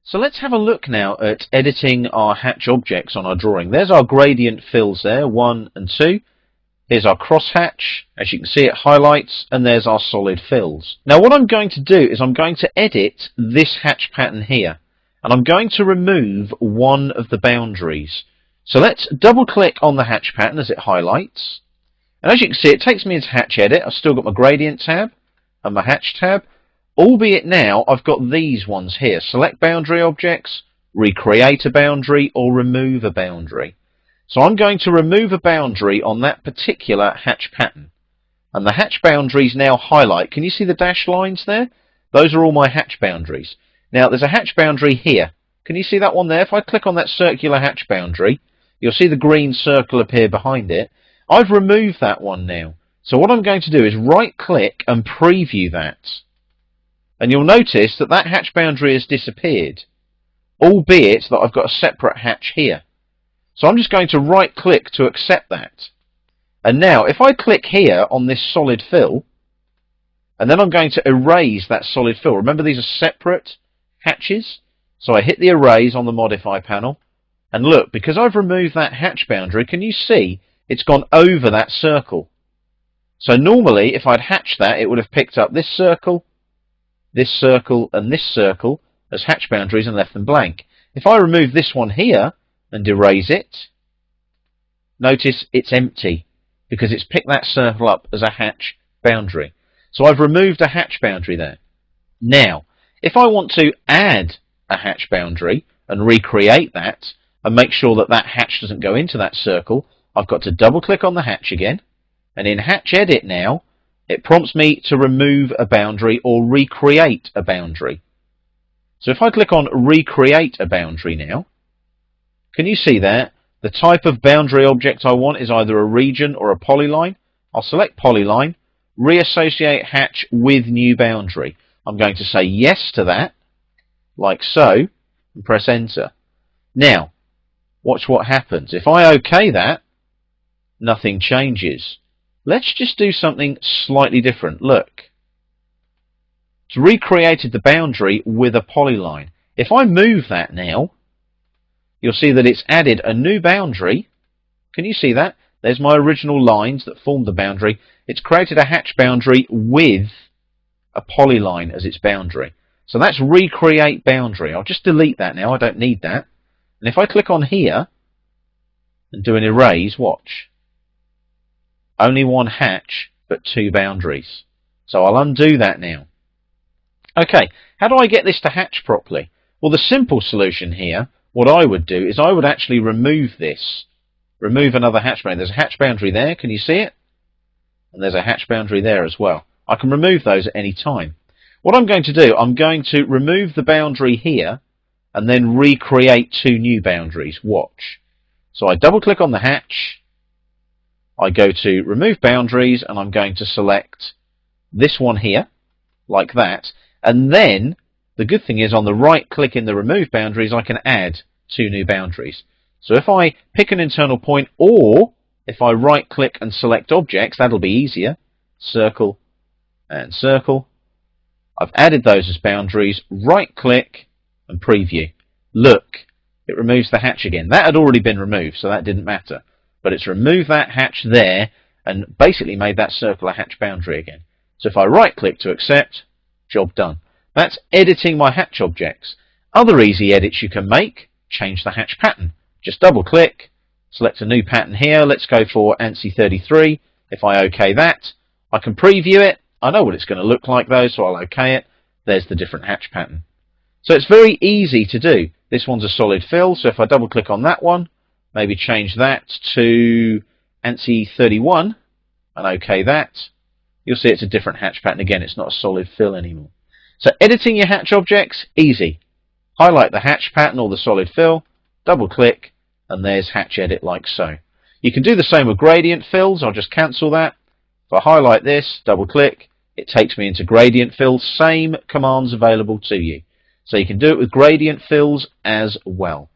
So let's have a look now at editing our hatch objects on our drawing. There's our gradient fills there, 1 and 2. Here's our crosshatch. As you can see, it highlights, and there's our solid fills. Now what I'm going to do is I'm going to edit this hatch pattern here, and I'm going to remove one of the boundaries. So let's double click on the hatch pattern as it highlights. And as you can see, it takes me into hatch edit. I've still got my gradient tab and my hatch tab. Albeit now I've got these ones here. Select boundary objects, recreate a boundary, or remove a boundary. So I'm going to remove a boundary on that particular hatch pattern. And the hatch boundaries now highlight. Can you see the dashed lines there? Those are all my hatch boundaries. Now there's a hatch boundary here. Can you see that one there? If I click on that circular hatch boundary, you'll see the green circle appear behind it. I've removed that one now. So what I'm going to do is right click and preview that. And you'll notice that that hatch boundary has disappeared, albeit that I've got a separate hatch here. So I'm just going to right click to accept that. And now if I click here on this solid fill, and then I'm going to erase that solid fill. Remember, these are separate hatches. So I hit the erase on the modify panel. And look, because I've removed that hatch boundary, can you see it's gone over that circle? So normally if I'd hatched that, it would have picked up this circle, and this circle as hatch boundaries and left them blank. If I remove this one here and erase it, notice it's empty because it's picked that circle up as a hatch boundary. So I've removed a hatch boundary there. Now, if I want to add a hatch boundary and recreate that and make sure that that hatch doesn't go into that circle, I've got to double click on the hatch again, and in hatch edit now, it prompts me to remove a boundary or recreate a boundary. So if I click on recreate a boundary now, can you see there? The type of boundary object I want is either a region or a polyline. I'll select polyline, reassociate hatch with new boundary. I'm going to say yes to that, like so, and press enter. Now, watch what happens. If I OK that, nothing changes. Let's just do something slightly different. Look. It's recreated the boundary with a polyline. If I move that now, you'll see that it's added a new boundary. Can you see that? There's my original lines that formed the boundary. It's created a hatch boundary with a polyline as its boundary. So that's recreate boundary. I'll just delete that now. I don't need that. And if I click on here and do an erase, watch. Only one hatch, but two boundaries. So I'll undo that now. Okay, how do I get this to hatch properly? Well, the simple solution here, what I would do is I would actually remove this. Remove another hatch boundary. There's a hatch boundary there, can you see it? And there's a hatch boundary there as well. I can remove those at any time. What I'm going to do, I'm going to remove the boundary here and then recreate two new boundaries. Watch. So I double click on the hatch. I go to remove boundaries and I'm going to select this one here, like that. And then the good thing is on the right click in the remove boundaries, I can add two new boundaries. So if I pick an internal point, or if I right click and select objects, that'll be easier. Circle and circle. I've added those as boundaries, right click and preview. Look, it removes the hatch again. That had already been removed, so that didn't matter. But it's removed that hatch there and basically made that circle a hatch boundary again. So if I right click to accept, job done. That's editing my hatch objects. Other easy edits you can make, change the hatch pattern. Just double click, select a new pattern here. Let's go for ANSI 33. If I OK that, I can preview it. I know what it's going to look like though, so I'll OK it. There's the different hatch pattern. So it's very easy to do. This one's a solid fill, so if I double click on that one, maybe change that to ANSI 31 and OK that, you'll see it's a different hatch pattern. Again, it's not a solid fill anymore. So editing your hatch objects, easy. Highlight the hatch pattern or the solid fill, double click, and there's hatch edit like so. You can do the same with gradient fills. I'll just cancel that. If I highlight this, double click, it takes me into gradient fills. Same commands available to you. So you can do it with gradient fills as well.